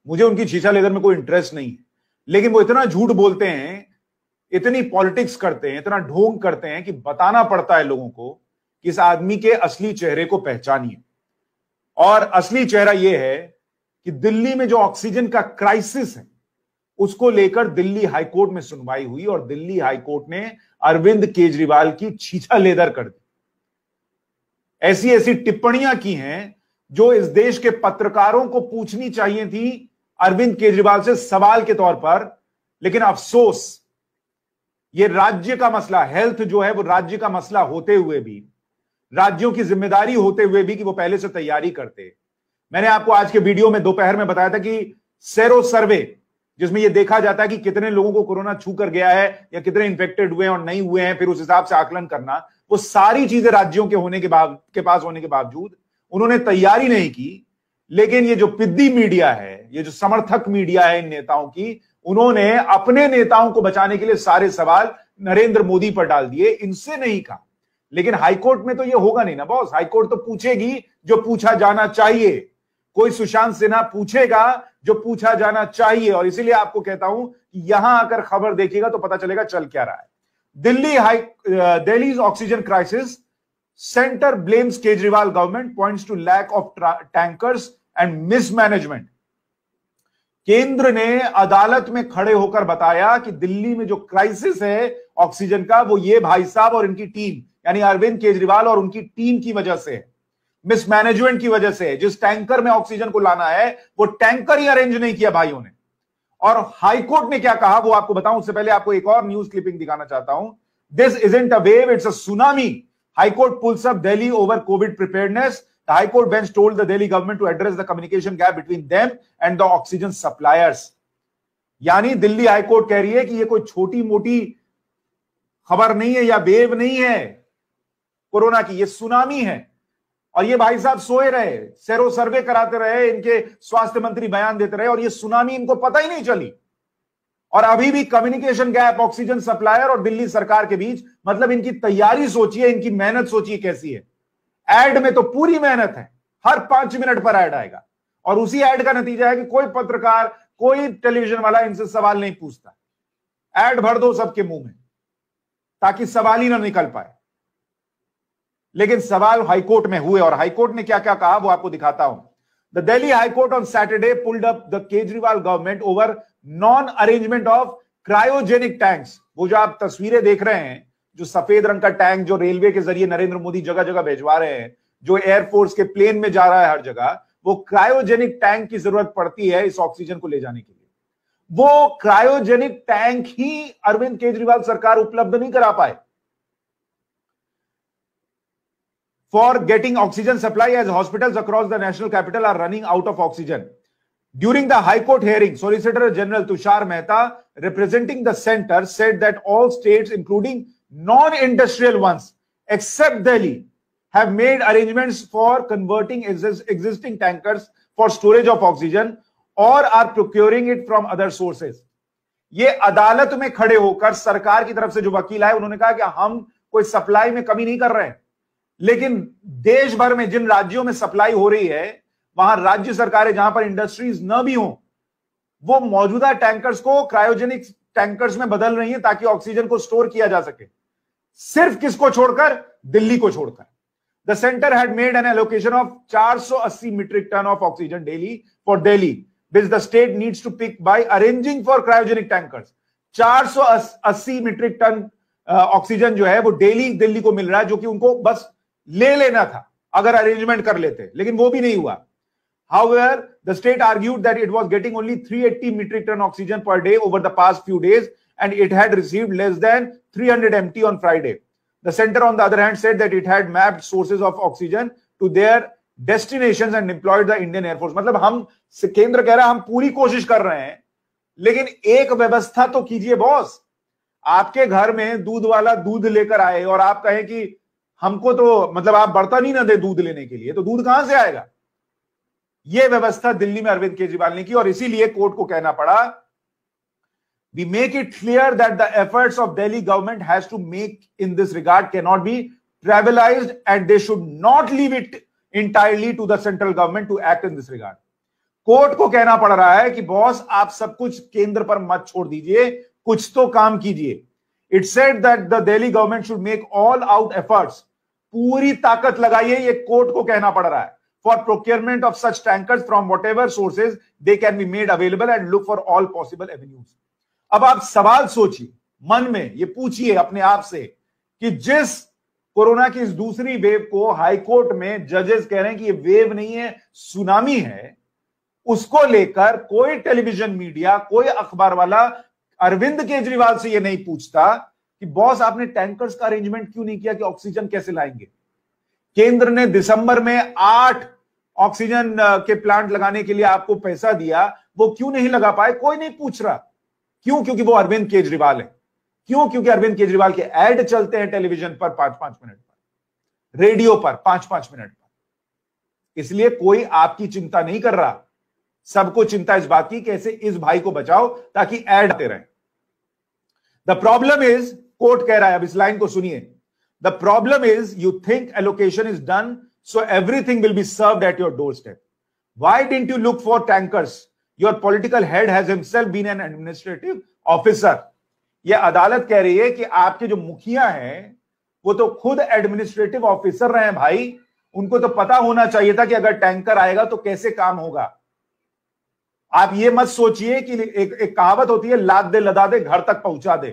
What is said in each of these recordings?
मुझे उनकी शीशा लेदर में कोई इंटरेस्ट नहीं है, लेकिन वो इतना झूठ बोलते हैं, इतनी पॉलिटिक्स करते हैं, इतना ढोंग करते हैं कि बताना पड़ता है लोगों को कि इस आदमी के असली चेहरे को पहचानिए। और असली चेहरा यह है कि दिल्ली में जो ऑक्सीजन का क्राइसिस है उसको लेकर दिल्ली हाईकोर्ट में सुनवाई हुई और दिल्ली हाईकोर्ट ने अरविंद केजरीवाल की छीछा लेदर कर दी। ऐसी ऐसी टिप्पणियां की हैं जो इस देश के पत्रकारों को पूछनी चाहिए थी अरविंद केजरीवाल से सवाल के तौर पर, लेकिन अफसोस ये राज्य का मसला, हेल्थ जो है वो राज्य का मसला होते हुए भी, राज्यों की जिम्मेदारी होते हुए भी कि वो पहले से तैयारी करते। मैंने आपको आज के वीडियो में दोपहर में बताया था कि सेरो सर्वे, जिसमें यह देखा जाता है कि कितने लोगों को कोरोना छू कर गया है या कितने इंफेक्टेड हुए हैं और नहीं हुए हैं, फिर उस हिसाब से आकलन करना, वो सारी चीजें राज्यों के पास होने के बावजूद उन्होंने तैयारी नहीं की। लेकिन ये जो पिद्दी मीडिया है, ये जो समर्थक मीडिया है इन नेताओं की, उन्होंने अपने नेताओं को बचाने के लिए सारे सवाल नरेंद्र मोदी पर डाल दिए, इनसे नहीं कहा। लेकिन हाईकोर्ट में तो ये होगा नहीं ना बॉस, हाईकोर्ट तो पूछेगी जो पूछा जाना चाहिए। कोई सुशांत सिन्हा पूछेगा जो पूछा जाना चाहिए, और इसीलिए आपको कहता हूं कि यहां आकर खबर देखिएगा तो पता चलेगा चल क्या रहा है। Delhi oxygen crisis, centre blames Kejriwal government, points to lack of tankers and mismanagement. केंद्र ने अदालत में खड़े होकर बताया कि दिल्ली में जो क्राइसिस है ऑक्सीजन का, वो ये भाई साहब और इनकी टीम, यानी अरविंद केजरीवाल और उनकी टीम की वजह से है, मिसमैनेजमेंट की वजह से है। जिस टैंकर में ऑक्सीजन को लाना है वो टैंकर ही अरेंज नहीं किया भाइयों ने। और हाईकोर्ट ने क्या कहा वो आपको बताऊं, उससे पहले आपको एक और न्यूज क्लिपिंग दिखाना चाहता हूं। This isn't a wave, it's a tsunami. High court pulls up Delhi over Covid preparedness. The High Court bench told the Delhi government to address the communication gap between them and the oxygen suppliers. यानी Delhi high court कह रही है कि ये कोई छोटी मोटी खबर नहीं है या वेव नहीं है कोरोना की, ये सुनामी है। और ये भाई साहब सोए रहे, सेरो सर्वे कराते रहे, इनके स्वास्थ्य मंत्री बयान देते रहे और ये सुनामी इनको पता ही नहीं चली। और अभी भी कम्युनिकेशन गैप ऑक्सीजन सप्लायर और दिल्ली सरकार के बीच, मतलब इनकी तैयारी सोचिए, इनकी मेहनत सोचिए कैसी है। एड में तो पूरी मेहनत है, हर 5 मिनट पर एड आएगा और उसी एड का नतीजा है कि कोई पत्रकार, कोई टेलीविजन वाला इनसे सवाल नहीं पूछता। एड भर दो सबके मुंह में ताकि सवाल ही ना निकल पाए। लेकिन सवाल हाईकोर्ट में हुए और हाईकोर्ट ने क्या क्या कहा वो आपको दिखाता हूं। The Delhi high court on Saturday pulled up the Kejriwal government over non arrangement of cryogenic tanks. वो जो आप तस्वीरें देख रहे हैं, जो सफेद रंग का टैंक जो रेलवे के जरिए नरेंद्र मोदी जगह जगह भेजवा रहे हैं, जो एयरफोर्स के प्लेन में जा रहा है हर जगह, वो क्रायोजेनिक टैंक की जरूरत पड़ती है इस ऑक्सीजन को ले जाने के लिए। वो क्रायोजेनिक टैंक ही अरविंद केजरीवाल सरकार उपलब्ध नहीं करा पाए for getting oxygen supply, as hospitals across the national capital are running out of oxygen. During the High Court hearing, Solicitor General Tushar Mehta, representing the center, said that all states, including non-industrial ones, except Delhi, have made arrangements for converting existing tankers for storage of oxygen or are procuring it from other sources. ये अदालत में खड़े होकर सरकार की तरफ से जो वकील आए उन्होंने कहा कि हम कोई सप्लाई में कमी नहीं कर रहे हैं, लेकिन देश भर में जिन राज्यों में सप्लाई हो रही है वहां राज्य सरकारें, जहां पर इंडस्ट्रीज न भी हो, वो मौजूदा टैंकर्स को क्रायोजेनिक टैंकर्स में बदल रही हैं ताकि ऑक्सीजन को स्टोर किया जा सके। सिर्फ किसको छोड़कर? दिल्ली को छोड़कर। The centre had made an allocation of 480 metric tonne of oxygen daily for Delhi, which the state needs to pick by arranging for cryogenic tankers. 480 metric tonne oxygen जो है वो डेली दिल्ली को मिल रहा है, जो कि उनको बस ले लेना था अगर अरेंजमेंट कर लेते, लेकिन वो भी नहीं हुआ। However, the state argued that it was getting only 380 metric ton oxygen per day over the past few days and it had received less than 300 MT on Friday. The center, on the other hand, said that it had mapped sources of oxygen to their destinations and employed the Indian Air Force. मतलब हम, केंद्र कह रहा है हम पूरी कोशिश कर रहे हैं, लेकिन एक व्यवस्था तो कीजिए बॉस। आपके घर में दूध वाला दूध लेकर आए और आप कहें कि हमको तो मतलब आप बर्तन ही ना दे दूध लेने के लिए, तो दूध कहां से आएगा? यह व्यवस्था दिल्ली में अरविंद केजरीवाल ने की और इसीलिए कोर्ट को कहना पड़ा, we make it clear that the efforts of Delhi government has to make in this regard cannot be trivialized and they should not leave it entirely to the central government to act in this regard. Court को कहना पड़ रहा है कि boss आप सब कुछ केंद्र पर मत छोड़ दीजिए, कुछ तो काम कीजिए। It said that the Delhi government should make all out efforts, पूरी ताकत लगाइए, ये कोर्ट को कहना पड़ रहा है, for procurement of such tankers from whatever sources they can be made available and look for all possible avenues. अब आप सवाल सोचिए, मन में ये पूछिए अपने आप से कि जिस कोरोना की इस दूसरी वेव को हाईकोर्ट में जजेस कह रहे हैं कि ये वेव नहीं है, सुनामी है, उसको लेकर कोई टेलीविजन मीडिया, कोई अखबार वाला अरविंद केजरीवाल से ये नहीं पूछता कि बॉस आपने टैंकर्स का अरेंजमेंट क्यों नहीं किया, कि ऑक्सीजन कैसे लाएंगे। केंद्र ने दिसंबर में 8 ऑक्सीजन के प्लांट लगाने के लिए आपको पैसा दिया, वो क्यों नहीं लगा पाए, कोई नहीं पूछ रहा। क्यों? क्योंकि वो अरविंद केजरीवाल है। क्यों? क्योंकि अरविंद केजरीवाल के ऐड चलते हैं टेलीविजन पर 5-5 मिनट पर, रेडियो पर 5-5 मिनट पर। इसलिए कोई आपकी चिंता नहीं कर रहा, सबको चिंता इस बात की कैसे इस भाई को बचाओ ताकि ऐड आते रहे। द प्रॉब्लम इज, कोर्ट कह रहा है, अब इस लाइन को सुनिए, the problem is you think allocation is done so everything will be served at your door step. Why didn't you look for tankers? Your political head has himself been an administrative officer. यह अदालत कह रही है कि आपके जो मुखिया हैं वो तो खुद एडमिनिस्ट्रेटिव ऑफिसर रहे हैं भाई, उनको तो पता होना चाहिए था कि अगर टैंकर आएगा तो कैसे काम होगा। आप ये मत सोचिए कि एक कहावत होती है, लाद दे लदा दे घर तक पहुंचा दे।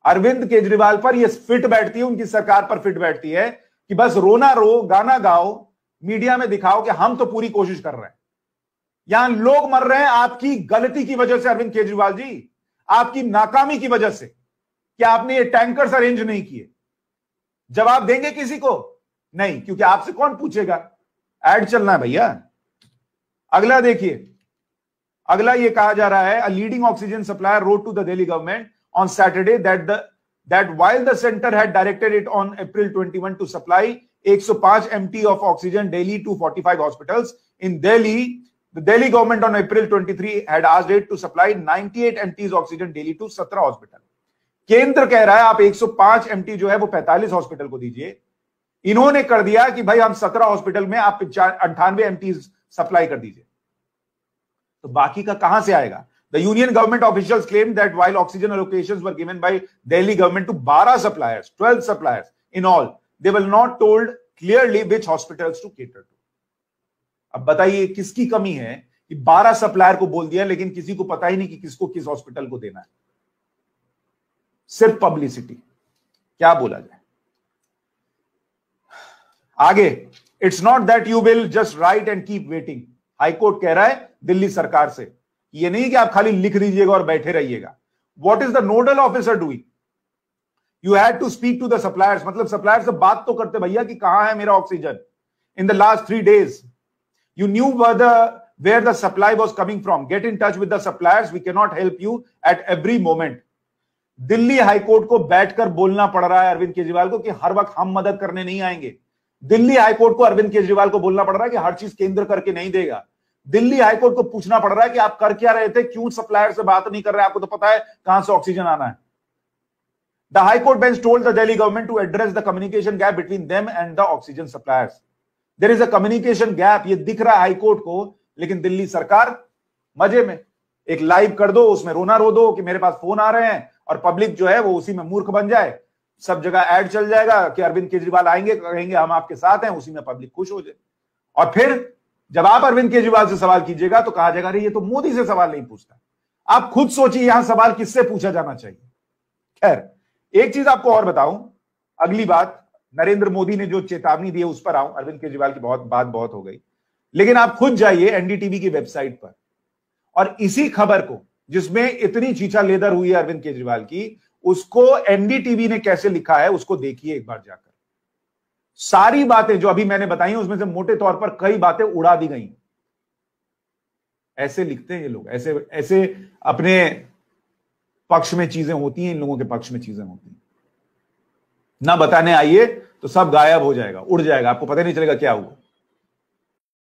अरविंद केजरीवाल पर यह फिट बैठती है, उनकी सरकार पर फिट बैठती है कि बस रोना रो, गाना गाओ, मीडिया में दिखाओ कि हम तो पूरी कोशिश कर रहे हैं। यहां लोग मर रहे हैं आपकी गलती की वजह से, अरविंद केजरीवाल जी, आपकी नाकामी की वजह से कि आपने ये टैंकर्स अरेंज नहीं किए। जवाब देंगे किसी को? नहीं, क्योंकि आपसे कौन पूछेगा, ऐड चलना है भैया। अगला देखिए, अगला ये कहा जा रहा है, a leading oxygen supplier wrote to the Delhi government on Saturday that while the center had directed it on April 21 to supply 105 MT of oxygen daily to 45 hospitals in Delhi, the Delhi government on April 23 had asked it to supply 98 MTs oxygen daily to 17 hospitals. केंद्र कह रहा है आप 105 MT जो है वो 45 hospital को दीजिए। इन्होंने कर दिया कि भाई हम 17 हॉस्पिटल में आप 98 MT सप्लाई कर दीजिए, तो बाकी का कहां से आएगा? The union government officials claimed that while oxygen allocations were given by Delhi government to 12 suppliers, 12 suppliers in all, they were not told clearly which hospitals to cater to. अब बताइए किसकी कमी है कि 12 सप्लायर को बोल दिया लेकिन किसी को पता ही नहीं कि किसको किस हॉस्पिटल को देना है। सिर्फ पब्लिसिटी, क्या बोला जाए आगे। It's not that you will just right and keep waiting. High court कह रहा है दिल्ली सरकार से, ये नहीं कि आप खाली लिख दीजिएगा और बैठे रहिएगा। What is the nodal officer doing? You had to speak to the suppliers, मतलब सप्लायर से बात तो करते भैया कि कहां है मेरा oxygen. In the last 3 days you knew where the supply was coming from. Get in touch with the suppliers. We cannot help you at every moment. Delhi high court को बैठकर बोलना पड़ रहा है अरविंद केजरीवाल को कि हर वक्त हम मदद करने नहीं आएंगे। दिल्ली हाईकोर्ट को अरविंद केजरीवाल को बोलना पड़ रहा है कि हर चीज केंद्र करके नहीं देगा। दिल्ली हाईकोर्ट को पूछना पड़ रहा है कि आप कर क्या रहे थे, क्यों सप्लायर से बात नहीं कर रहे, आपको तो पता है कहां से ऑक्सीजन आना है। The High Court bench told the Delhi government to address the communication gap between them and the oxygen suppliers. There is a communication gap, ये दिख रहा है हाईकोर्ट को, लेकिन दिल्ली सरकार मजे में। एक लाइव कर दो, उसमें रोना रो दो कि मेरे पास फोन आ रहे हैं, और पब्लिक जो है वो उसी में मूर्ख बन जाए। सब जगह ऐड चल जाएगा कि अरविंद केजरीवाल आएंगे, कहेंगे हम आपके साथ हैं, उसी में पब्लिक खुश हो जाए। और फिर जब आप अरविंद केजरीवाल से सवाल कीजिएगा तो कहा जाएगा अरे ये तो मोदी से सवाल नहीं पूछता। आप खुद सोचिए यहां सवाल किससे पूछा जाना चाहिए। खैर, एक चीज आपको और बताऊं, अगली बात, नरेंद्र मोदी ने जो चेतावनी दी है उस पर आऊं। अरविंद केजरीवाल की बहुत हो गई, लेकिन आप खुद जाइए एनडीटीवी की वेबसाइट पर और इसी खबर को, जिसमें इतनी चीचा लेदर हुई है अरविंद केजरीवाल की, उसको एनडीटीवी ने कैसे लिखा है उसको देखिए एक बार जाकर। सारी बातें जो अभी मैंने बताई हैं उसमें से मोटे तौर पर कई बातें उड़ा दी गई। ऐसे लिखते हैं ये लोग, ऐसे अपने पक्ष में चीजें होती हैं, इन लोगों के पक्ष में चीजें होती हैं। ना बताने आइए तो सब गायब हो जाएगा, उड़ जाएगा, आपको पता नहीं चलेगा क्या हुआ।